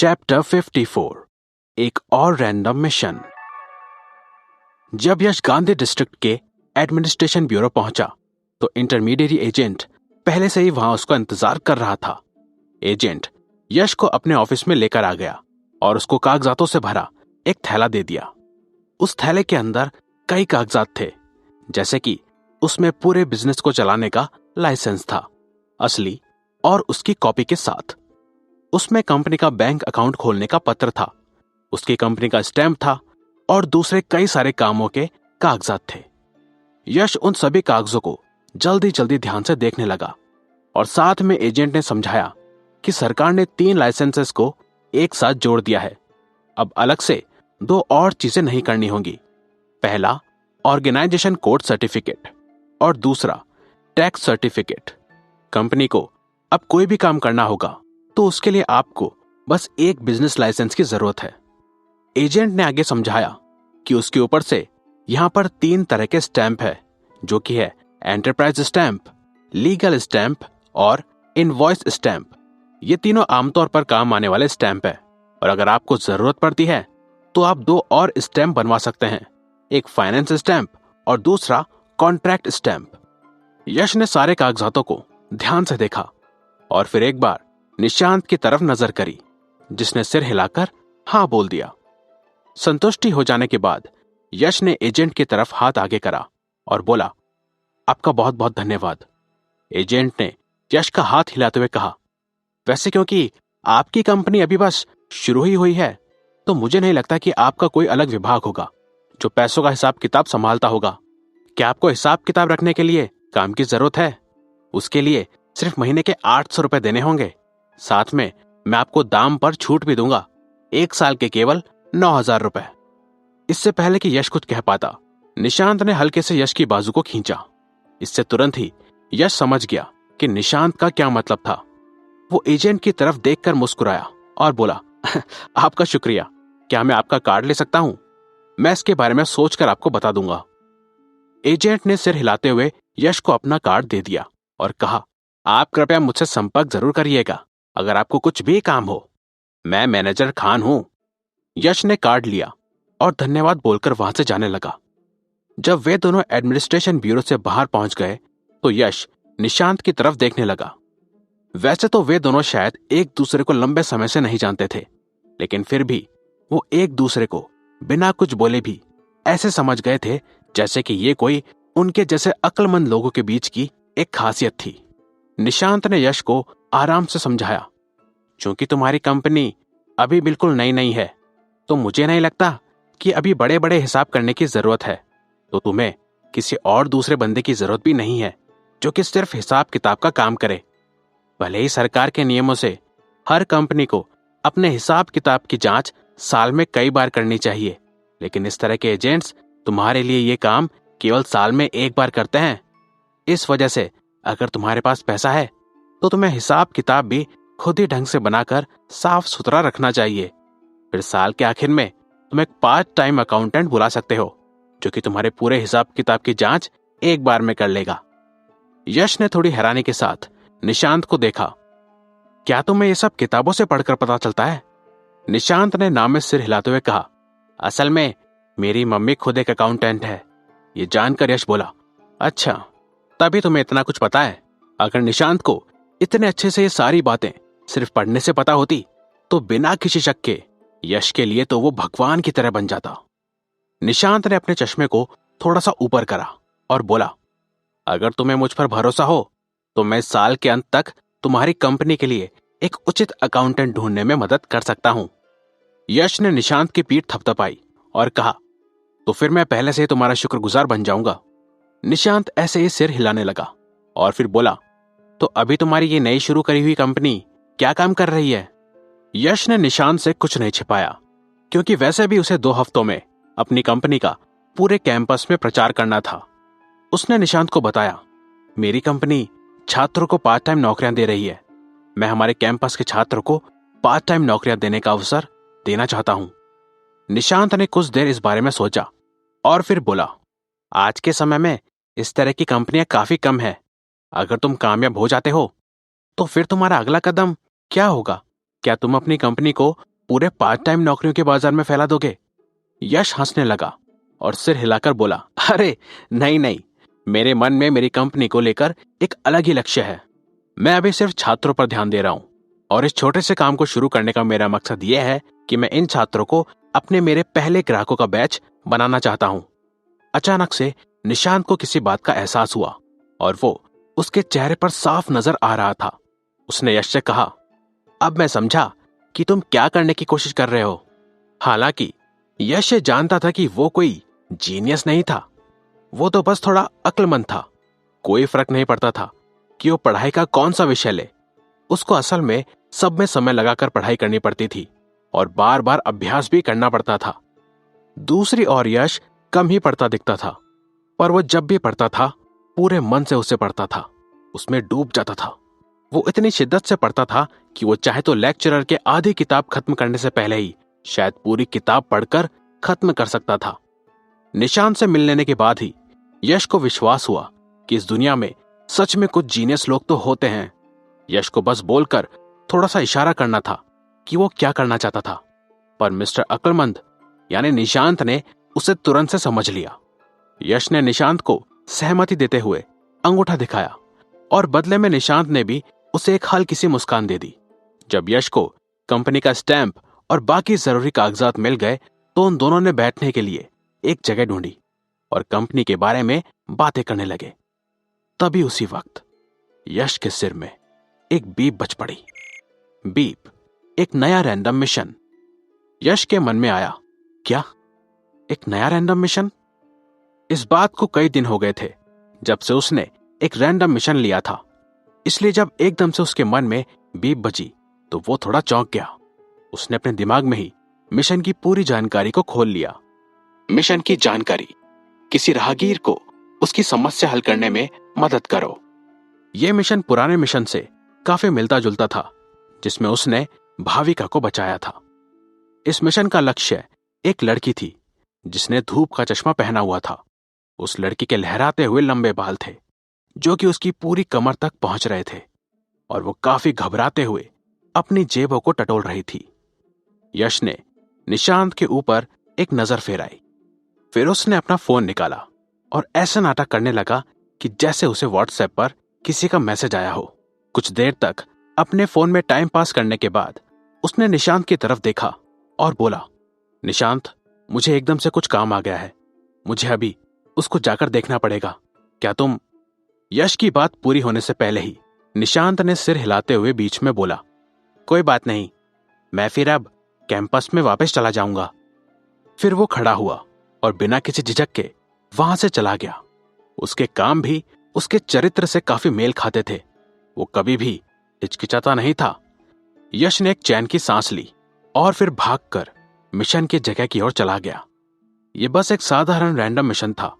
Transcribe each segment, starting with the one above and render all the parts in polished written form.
Chapter 54 एक और random mission. जब यश गांधी डिस्ट्रिक्ट के एडमिनिस्ट्रेशन ब्यूरो पहुंचा तो इंटरमीडिएट एजेंट पहले से ही वहां उसका इंतजार कर रहा था। एजेंट यश को अपने ऑफिस में लेकर आ गया और उसको कागजातों से भरा एक थैला दे दिया। उस थैले के अंदर कई कागजात थे, जैसे कि उसमें पूरे बिजनेस को चलाने का लाइसेंस था, असली और उसकी कॉपी के साथ। उसमें कंपनी का बैंक अकाउंट खोलने का पत्र था, उसकी कंपनी का स्टैम्प था और दूसरे कई सारे कामों के कागजात थे। यश उन सभी कागजों को जल्दी जल्दी ध्यान से देखने लगा और साथ में एजेंट ने समझाया कि सरकार ने 3 लाइसेंसेस को एक साथ जोड़ दिया है। अब अलग से 2 और चीजें नहीं करनी होंगी। पहला ऑर्गेनाइजेशन कोड सर्टिफिकेट और दूसरा टैक्स सर्टिफिकेट। कंपनी को अब कोई भी काम करना होगा तो उसके लिए आपको बस एक बिजनेस लाइसेंस की जरूरत है। एजेंट ने आगे समझाया कि उसके ऊपर से यहां पर 3 तरह के स्टैंप है, जो कि है एंटरप्राइज स्टैंप, लीगल स्टैंप और इनवॉइस स्टैंप। ये तीनों आमतौर पर काम आने वाले स्टैंप है और अगर आपको जरूरत पड़ती है तो आप 2 और स्टैंप बनवा सकते हैं, एक फाइनेंस स्टैंप और दूसरा कॉन्ट्रैक्ट स्टैंप। यश ने सारे कागजातों को ध्यान से देखा और फिर एक बार निशांत की तरफ नजर करी, जिसने सिर हिलाकर हां बोल दिया। संतुष्टि हो जाने के बाद यश ने एजेंट की तरफ हाथ आगे करा और बोला, आपका बहुत बहुत धन्यवाद। एजेंट ने यश का हाथ हिलाते हुए कहा, वैसे क्योंकि आपकी कंपनी अभी बस शुरू ही हुई है तो मुझे नहीं लगता कि आपका कोई अलग विभाग होगा जो पैसों का हिसाब किताब संभालता होगा। क्या आपको हिसाब किताब रखने के लिए काम की जरूरत है? उसके लिए सिर्फ महीने के 800 रुपए देने होंगे। साथ में मैं आपको दाम पर छूट भी दूंगा, 1 साल के केवल 9,000 रुपए। इससे पहले कि यश कुछ कह पाता, निशांत ने हल्के से यश की बाजू को खींचा। इससे तुरंत ही यश समझ गया कि निशांत का क्या मतलब था। वो एजेंट की तरफ देखकर मुस्कुराया और बोला, आपका शुक्रिया। क्या मैं आपका कार्ड ले सकता हूं? मैं इसके बारे में सोचकर आपको बता दूंगा। एजेंट ने सिर हिलाते हुए यश को अपना कार्ड दे दिया और कहा, आप कृपया मुझसे संपर्क जरूर करिएगा अगर आपको कुछ भी काम हो। मैं मैनेजर खान हूं। यश ने कार्ड लिया और धन्यवाद बोलकर वहां से जाने लगा। जब वे दोनों एडमिनिस्ट्रेशन ब्यूरो से बाहर पहुंच गए तो यश निशांत की तरफ देखने लगा। वैसे तो वे दोनों शायद एक दूसरे को लंबे समय से नहीं जानते थे, लेकिन फिर भी वो एक दूसरे को बिना कुछ बोले भी ऐसे समझ गए थे जैसे कि ये कोई उनके जैसे अक्लमंद लोगों के बीच की एक खासियत थी। निशांत ने यश को आराम से समझाया, चूंकि तुम्हारी कंपनी अभी बिल्कुल नई नई है तो मुझे नहीं लगता कि अभी बड़े बड़े हिसाब करने की जरूरत है, तो तुम्हें किसी और दूसरे बंदे की जरूरत भी नहीं है जो कि सिर्फ हिसाब किताब का काम करे। भले ही सरकार के नियमों से हर कंपनी को अपने हिसाब किताब की जांच साल में कई बार करनी चाहिए, लेकिन इस तरह के एजेंट्स तुम्हारे लिए ये काम केवल साल में एक बार करते हैं। इस वजह से अगर तुम्हारे पास पैसा है तो तुम्हें हिसाब किताब भी खुद ही ढंग से बनाकर साफ सुथरा रखना चाहिए। फिर साल के आखिर में तुम एक पार्ट टाइम अकाउंटेंट बुला सकते हो जो कि तुम्हारे पूरे हिसाब किताब की जांच एक बार में कर लेगा। यश ने थोड़ी हैरानी के साथ निशांत को देखा। क्या तुम्हें ये सब किताबों से पढ़कर पता चलता है? निशांत ने नाम में सिर हिलाते हुए कहा, असल में मेरी मम्मी खुद एक अकाउंटेंट है। ये जानकर यश बोला, अच्छा, तभी तुम्हें इतना कुछ पता है। अगर निशांत को इतने अच्छे से ये सारी बातें सिर्फ पढ़ने से पता होती तो बिना किसी शक के यश के लिए तो वो भगवान की तरह बन जाता। निशांत ने अपने चश्मे को थोड़ा सा ऊपर करा और बोला, अगर तुम्हें मुझ पर भरोसा हो तो मैं साल के अंत तक तुम्हारी कंपनी के लिए एक उचित अकाउंटेंट ढूंढने में मदद कर सकता हूं। यश ने निशांत की पीठ थपथपाई और कहा, तो फिर मैं पहले से ही तुम्हारा शुक्रगुजार बन जाऊंगा। निशांत ऐसे ही सिर हिलाने लगा और फिर बोला, तो अभी तुम्हारी ये नई शुरू करी हुई कंपनी क्या काम कर रही है? यश ने निशांत से कुछ नहीं छिपाया, क्योंकि वैसे भी उसे 2 हफ्तों में अपनी कंपनी का पूरे कैंपस में प्रचार करना था। उसने निशांत को बताया, मेरी कंपनी छात्रों को पार्ट टाइम नौकरियां दे रही है। मैं हमारे कैंपस के छात्रों को पार्ट टाइम नौकरियां देने का अवसर देना चाहता हूं। निशांत ने कुछ देर इस बारे में सोचा और फिर बोला, आज के समय में इस तरह की कंपनियां काफी कम है। अगर तुम कामयाब हो जाते हो तो फिर तुम्हारा अगला कदम क्या होगा? क्या तुम अपनी कंपनी को पूरे पार्ट टाइम नौकरियों के बाजार में फैला दोगे? यश हंसने लगा और सिर हिलाकर बोला, अरे नहीं नहीं, मेरे मन में मेरी कंपनी को लेकर एक अलग ही लक्ष्य है। मैं अभी सिर्फ छात्रों पर ध्यान दे रहा हूं और इस छोटे से काम को शुरू करने का मेरा मकसद यह है कि मैं इन छात्रों को अपने मेरे पहले ग्राहकों का बैच बनाना चाहता हूं। अचानक से निशांत को किसी बात का एहसास हुआ और वो उसके चेहरे पर साफ नजर आ रहा था। उसने यश से कहा, अब मैं समझा कि तुम क्या करने की कोशिश कर रहे हो। हालांकि यश ये जानता था कि वो कोई जीनियस नहीं था, वो तो बस थोड़ा अक्लमंद था। कोई फर्क नहीं पड़ता था कि वो पढ़ाई का कौन सा विषय ले, उसको असल में सब में समय लगाकर पढ़ाई करनी पड़ती थी और बार बार अभ्यास भी करना पड़ता था। दूसरी ओर यश कम ही पढ़ता दिखता था, पर वो जब भी पढ़ता था पूरे मन से उसे पढ़ता था, उसमें डूब जाता था। वो इतनी शिद्दत से पढ़ता था कि वो चाहे तो लेक्चरर के आधी किताब खत्म करने से पहले ही शायद पूरी किताब पढ़कर खत्म कर सकता था। निशांत से मिल लेने के बाद ही यश को विश्वास हुआ कि इस दुनिया में सच में कुछ जीनियस लोग तो होते हैं। यश को बस बोलकर थोड़ा सा इशारा करना था कि वो क्या करना चाहता था, पर मिस्टर अक्लमंद यानी निशांत ने उसे तुरंत से समझ लिया। यश ने निशांत को सहमति देते हुए अंगूठा दिखाया और बदले में निशांत ने भी उसे एक हल्की सी मुस्कान दे दी। जब यश को कंपनी का स्टैंप और बाकी जरूरी कागजात मिल गए तो उन दोनों ने बैठने के लिए एक जगह ढूंढी और कंपनी के बारे में बातें करने लगे। तभी उसी वक्त यश के सिर में एक बीप बज पड़ी। बीप, एक नया रैंडम मिशन। यश के मन में आया, क्या एक नया रैंडम मिशन? इस बात को कई दिन हो गए थे जब से उसने एक रैंडम मिशन लिया था, इसलिए जब एकदम से उसके मन में बीप बजी तो वो थोड़ा चौंक गया। उसने अपने दिमाग में ही मिशन की पूरी जानकारी को खोल लिया। मिशन की जानकारी, किसी राहगीर को उसकी समस्या हल करने में मदद करो। यह मिशन पुराने मिशन से काफी मिलता जुलता था जिसमें उसने भाविका को बचाया था। इस मिशन का लक्ष्य एक लड़की थी जिसने धूप का चश्मा पहना हुआ था। उस लड़की के लहराते हुए लंबे बाल थे जो कि उसकी पूरी कमर तक पहुंच रहे थे और वो काफी घबराते हुए अपनी जेबों को टटोल रही थी। यश ने निशांत के ऊपर एक नजर फेराई, फिर उसने अपना फोन निकाला और ऐसा नाटक करने लगा कि जैसे उसे व्हाट्सएप पर किसी का मैसेज आया हो। कुछ देर तक अपने फोन में टाइम पास करने के बाद उसने निशांत की तरफ देखा और बोला, निशांत, मुझे एकदम से कुछ काम आ गया है, मुझे अभी उसको जाकर देखना पड़ेगा, क्या तुम? यश की बात पूरी होने से पहले ही निशांत ने सिर हिलाते हुए बीच में बोला, कोई बात नहीं, मैं फिर अब कैंपस में वापस चला जाऊंगा। फिर वो खड़ा हुआ और बिना किसी झिझक के वहां से चला गया। उसके काम भी उसके चरित्र से काफी मेल खाते थे, वो कभी भी हिचकिचाता नहीं था। यश ने एक चैन की सांस ली और फिर भागकर मिशन की जगह की ओर चला गया। यह बस एक साधारण रैंडम मिशन था।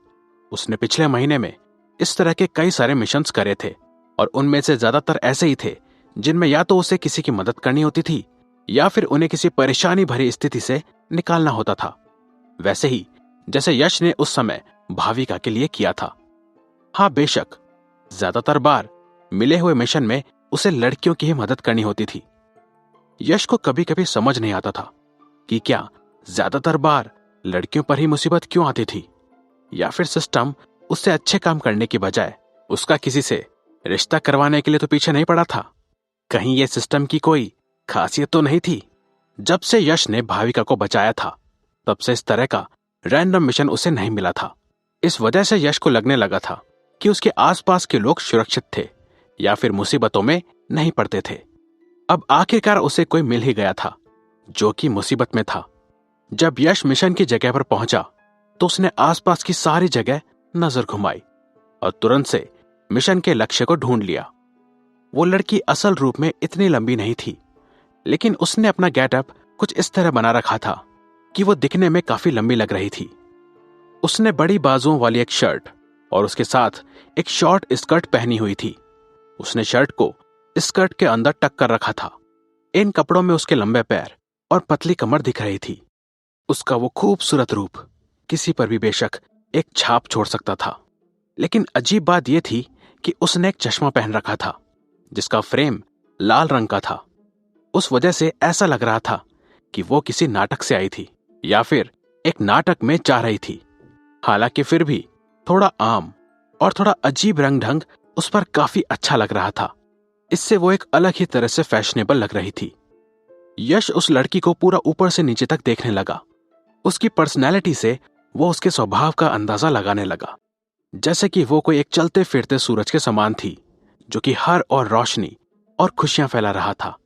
उसने पिछले महीने में इस तरह के कई सारे मिशंस करे थे और उनमें से ज्यादातर ऐसे ही थे जिनमें या तो उसे किसी की मदद करनी होती थी या फिर उन्हें किसी परेशानी भरी स्थिति से निकालना होता था, वैसे ही जैसे यश ने उस समय भाविका के लिए किया था। हाँ बेशक, ज्यादातर बार मिले हुए मिशन में उसे लड़कियों की ही मदद करनी होती थी। यश को कभी कभी समझ नहीं आता था कि क्या ज्यादातर बार लड़कियों पर ही मुसीबत क्यों आती थी, या फिर सिस्टम उससे अच्छे काम करने की बजाय उसका किसी से रिश्ता करवाने के लिए तो पीछे नहीं पड़ा था। कहीं यह सिस्टम की कोई खासियत तो नहीं थी। जब से यश ने भाविका को बचाया था तब से इस तरह का रैंडम मिशन उसे नहीं मिला था। इस वजह से यश को लगने लगा था कि उसके आसपास के लोग सुरक्षित थे या फिर मुसीबतों में नहीं पड़ते थे। अब आखिरकार उसे कोई मिल ही गया था जो कि मुसीबत में था। जब यश मिशन की जगह पर पहुंचा तो उसने आसपास की सारी जगह नजर घुमाई और तुरंत से मिशन के लक्ष्य को ढूंढ लिया। वो लड़की असल रूप में इतनी लंबी नहीं थी, लेकिन उसने अपना गेटअप कुछ इस तरह बना रखा था कि वो दिखने में काफी लंबी लग रही थी। उसने बड़ी बाजुओं वाली एक शर्ट और उसके साथ एक शॉर्ट स्कर्ट पहनी हुई थी। उसने शर्ट को स्कर्ट के अंदर टक कर रखा था। इन कपड़ों में उसके लंबे पैर और पतली कमर दिख रही थी। उसका वो खूबसूरत रूप किसी पर भी बेशक एक छाप छोड़ सकता था, लेकिन अजीब बात यह थी कि उसने एक चश्मा पहन रखा था जिसका फ्रेम लाल रंग का था। उस वजह से ऐसा लग रहा था कि वो किसी नाटक से आई थी या फिर एक नाटक में जा रही थी। हालांकि फिर भी थोड़ा आम और थोड़ा अजीब रंग ढंग उस पर काफी अच्छा लग रहा था। इससे वो एक अलग ही तरह से फैशनेबल लग रही थी। यश उस लड़की को पूरा ऊपर से नीचे तक देखने लगा। उसकी पर्सनैलिटी से वो उसके स्वभाव का अंदाजा लगाने लगा, जैसे कि वो कोई एक चलते फिरते सूरज के समान थी, जो कि हर और रोशनी और खुशियां फैला रहा था,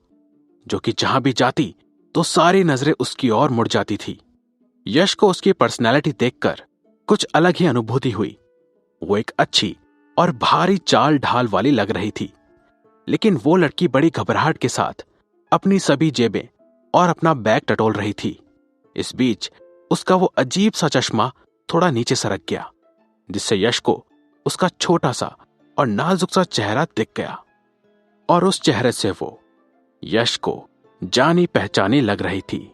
जो कि जहां भी जाती तो सारी नजरें उसकी ओर मुड़ जाती थी। यश को उसकी पर्सनैलिटी देखकर कुछ अलग ही अनुभूति हुई। वो एक अच्छी और भारी चाल ढाल वाली लग रही थी, लेकिन वो लड़की बड़ी घबराहट के साथ अपनी सभी जेबें और अपना बैग टटोल रही थी। इस बीच उसका वो अजीब सा चश्मा थोड़ा नीचे सरक गया, जिससे यश को उसका छोटा सा और नाजुक सा चेहरा दिख गया, और उस चेहरे से वो यश को जानी पहचानी लग रही थी।